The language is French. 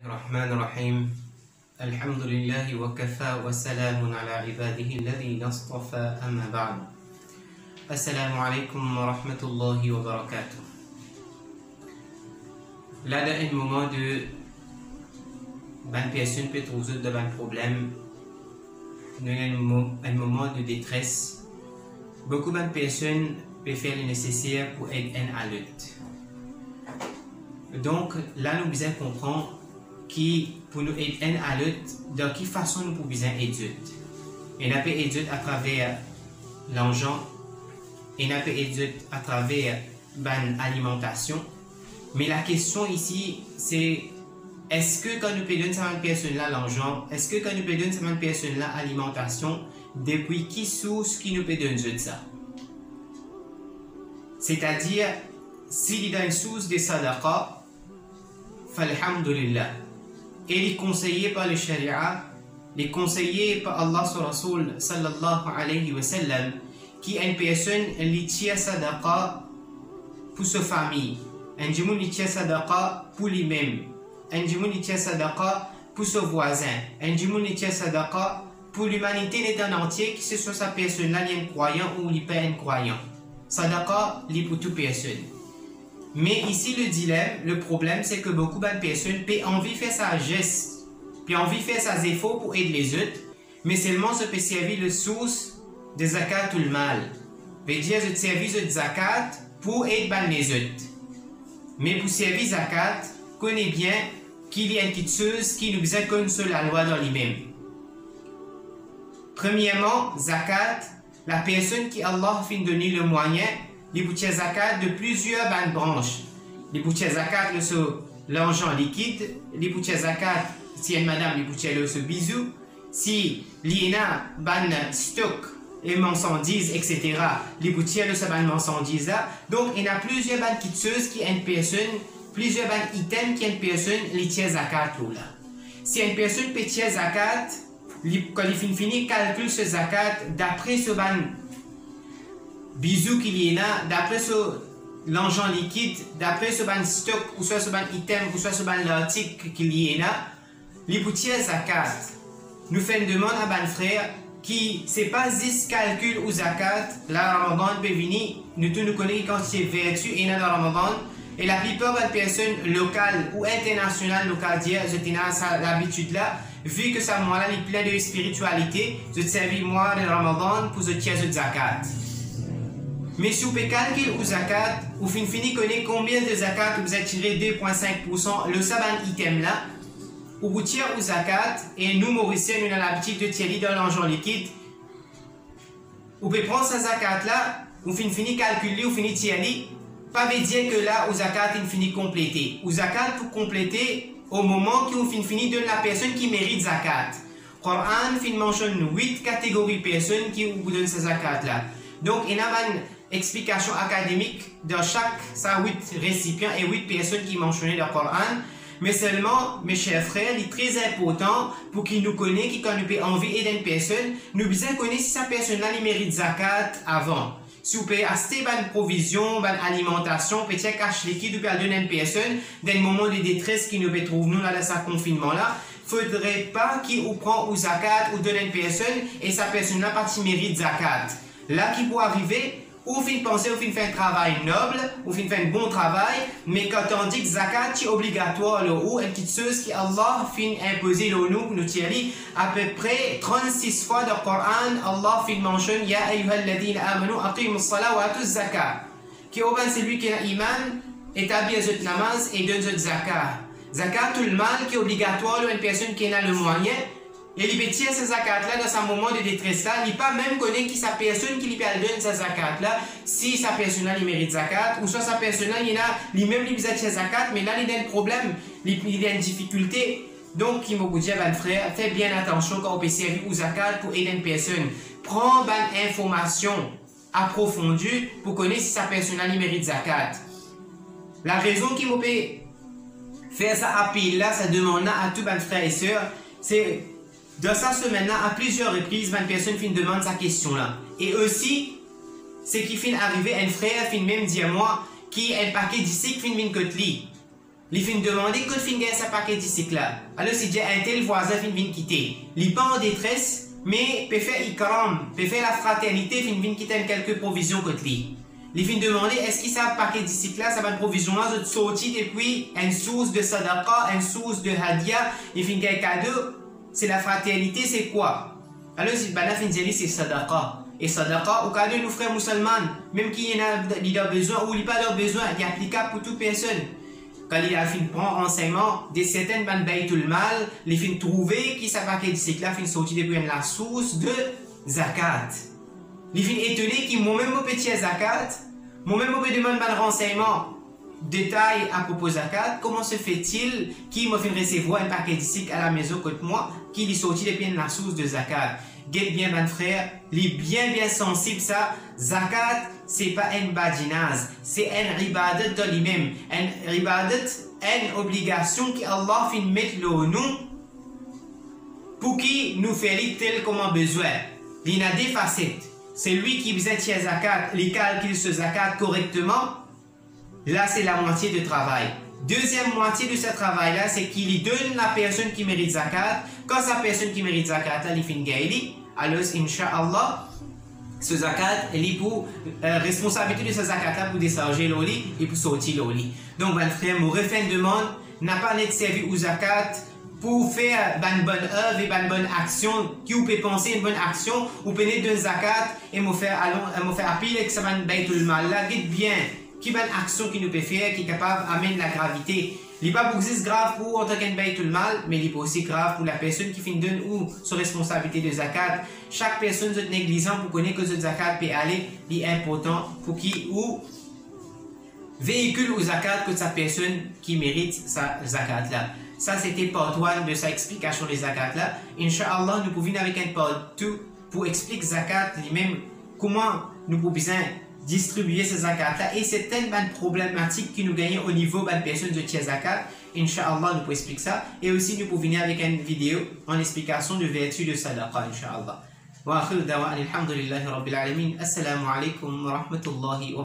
الرحمن الرحيم الحمد لله وكفى وسلام على عباده الذين اصطفى أما بعد السلام عليكم ورحمة الله وبركاته. Là, dans un moment de bonne personne peut trouver de bons problèmes, dans un moment de détresse, beaucoup de personnes peuvent faire le nécessaire pour aider à l'autre. Donc, là, nous devons comprendre qui pour nous aider à l'autre, de quelle façon nous pouvons aider. Et nous pouvons aider à travers l'argent, et nous pouvons aider à travers l'alimentation. Mais la question ici, c'est est-ce que quand nous payons cette personne-là l'argent, est-ce que quand nous payons cette personne-là l'alimentation, depuis qui source qui nous peut donner ça? C'est-à-dire, s'il y a une source de sadaqa, falhamdulillah. Et les conseillés par le sharia, les conseillés par Allah sur Rasoul sallallahu alayhi wa sallam, qui est une personne qui tient sadaqa pour sa famille, un djimoun qui tient sadaqa pour lui-même, un djimoun qui tient sadaqa pour son voisin, un djimoun qui tient sadaqa pour l'humanité en entier, que ce soit sa personne-là, il est un croyant ou il n'est pas un croyant. Sadaqa, il est pour toute personne. Mais ici, le dilemme, le problème, c'est que beaucoup de personnes ont envie de faire sa geste, puis envie de faire ses efforts pour aider les autres, mais seulement se peut servir le source de zakat ou le mal. Veut dire, de servir de zakat pour aider les autres. Mais pour servir zakat, connaît bien qu'il y a une petite chose qui nous besoin comme sur la loi dans lui-même. Premièrement, zakat, la personne qui Allah fin donner le moyen, les boutiques zakat de plusieurs branches. Les boutiques zakat sur l'argent liquide, les boutiques zakat si une madame les boutiques sur bisou, si il y a un stock et marchandises, etc. Les boutiques sur ban marchandises là. Donc il y a plusieurs petites choses qui une personne, plusieurs items qui une personne les tient zakat là. Si une personne peut tirer zakat, quand il finit calcule ce zakat d'après ce ban bisous qu'il y a, d'après l'argent liquide, d'après ce stock, ou soit ce item, ou soit ce l'article qu'il y a, les boutiques zakat nous fait une demande à ban frère qui c'est pas 10 calcul ou zakat, la Ramadan peut venir, nous connaissons quand c'est vertu et dans le Ramadan, et la plupart des personnes locales ou internationales locales dire, je tenais l'habitude là, vu que ça moi là, il est plein de spiritualité, je te servis moi le Ramadan pour je tiens de zakat. Mais si vous pouvez calculer ou zakat, vous finissez connaître combien de zakat vous avez tiré 2,5%, le saban item là, ou vous tirez ou zakat, et nous Mauriciens, nous avons l'habitude de tirer dans l'argent liquide. Vous pouvez prendre ce zakat là, vous finissez calculer, vous finissez tirer, pas veut dire que là, au zakat, il finit compléter. Ou zakat pour compléter au moment que vous finissez de la personne qui mérite zakat. Coran mentionne 8 catégories de personnes qui vous donnent ce zakat là. Donc, il y a une explication académique dans chaque 8 récipients et 8 personnes qui mentionnent le Coran. Mais seulement, mes chers frères, il est très important pour qu'ils nous connaissent, qu'ils quand nous avons envie d'aider une personne, nous devons connaître si cette personne-là mérite zakat avant. Si vous pouvez acheter une provision, une alimentation, peut-être cash liquide, vous pouvez donner à une personne dans un moment de détresse qui nous peut trouver nous là dans ce confinement-là. Il ne faudrait pas qu'il vous prend ou zakat ou donne à une personne et sa personne-là pas mérite zakat. Là, qui peut arriver, ou fin penser, ou fin faire un travail noble, ou fin faire un bon travail, mais quand on dit que zakat est obligatoire, ou une petite chose qui Allah fin imposer nous, nous tirer à peu près 36 fois dans le Coran, Allah fin mentionne, Ya ayyuhalladhina amanu aqimus salat wa atuz zakat. Qui est celui qui a iman, établit le namaz et donne le zakat. Zakat, tout le mal qui est obligatoire, une personne qui a le moyen, et il peut tirer ce zakat-là dans un moment de détresse-là, il ne peut pas même connaître qui sa personne qui lui donne ce zakat-là, si sa personne-là il mérite zakat, ou soit sa personne-là il a lui-même lui besoin de zakat, mais là il a un problème, il a une difficulté. Donc, il m'a dit à mon frère, faites bien attention quand on peut servir au zakat pour aider une personne. Prends une information approfondie pour connaître si sa personne-là il mérite zakat. La raison qui m'a fait faire ça appel-là, ça demande à tous mes frères et sœurs, c'est dans cette semaine-là, à plusieurs reprises, une personne fin demande sa question-là. Et aussi, c'est qui fin arriver, un frère fin même dit à moi, qui est un paquet d'ici qui fin vient côté lui. Il fin demander que fin gagne sa paquet d'ici là. Alors si j'ai un tel voisin fin vient quitter. Il pas en détresse, mais peut faire ikram, peut faire la fraternité, fin vient quitter quelques provisions contre lui. Il fin demander est-ce que ça paquet d'ici là, ça va une provision là, de sortir depuis une source de sadaqa, une source de hadia, il fin gagne cadeau. C'est la fraternité, c'est quoi? Alors si bana fin dire c'est sadaqa. Et sadaqa, au cas de nos frères musulmans, même qui en a besoin ou il n'a pas besoin, il est applicable pour toute personne. Quand il a fini prendre enseignement de certaines ban baytul mal, il fin trouver qui ça paquet de cycle là fin sortir depuis la source de zakat. Il fin étonné qui moi-même au petit zakat, moi-même au me demande ban renseignement détail à propos de zakat, comment se fait-il qui m'a fait recevoir un paquet de cycle à la maison contre moi qui est sorti depuis la source de zakat. Guette bien, mon frère, il est bien sensible ça. Zakat, c'est pas une badinaz, c'est un ribadat de lui-même. Un ribadat, une obligation que Allah fin mettre le nous pour qui nous fait tel comme on a besoin. Il y a des facettes. C'est lui qui faisait zakat, il calcule ce zakat correctement. Là, c'est la moitié de travail. Deuxième moitié de ce travail-là, c'est qu'il donne la personne qui mérite zakat. Quand sa personne qui mérite zakat, il finit gaïli. Alors, Inch'Allah, ce zakat, il est pour responsabilité de ce zakat-là pour décharger l'oli et pour sortir l'oli. Donc, mon frère, mon refrain demande n'a pas été servi au zakat pour faire une bonne œuvre et une bonne action, qui vous peut penser une bonne action, ou peut de zakat et me faire appeler que ça va baytul mal. Là, dites bien. Qui va une action qui nous peut faire, qui est capable d'amener la gravité. Il n'est pas pour grave pour en tant qu'un baytul mal, mais il est aussi grave pour la personne qui finit donne ou sa responsabilité de zakat. Chaque personne est négligente pour connaître que ce zakat peut aller, il est important pour qui ou véhicule au zakat que sa personne qui mérite sa zakat là. Ça c'était part 1 de sa explication des zakat là. Inch'Allah, nous pouvons avec un part 2 pour expliquer zakat lui-même comment nous pouvons distribuer ces zakat-là et c'est tellement problématique qui nous gagne au niveau de la personne de tiers zakat. Inch'Allah, nous pouvons expliquer ça et aussi nous pouvons venir avec une vidéo en explication de vertu de sadaqa, Inch'Allah. Wa akhiru da'wana alhamdulillahi rabbil alamin. Assalamu alaikum wa rahmatullahi wa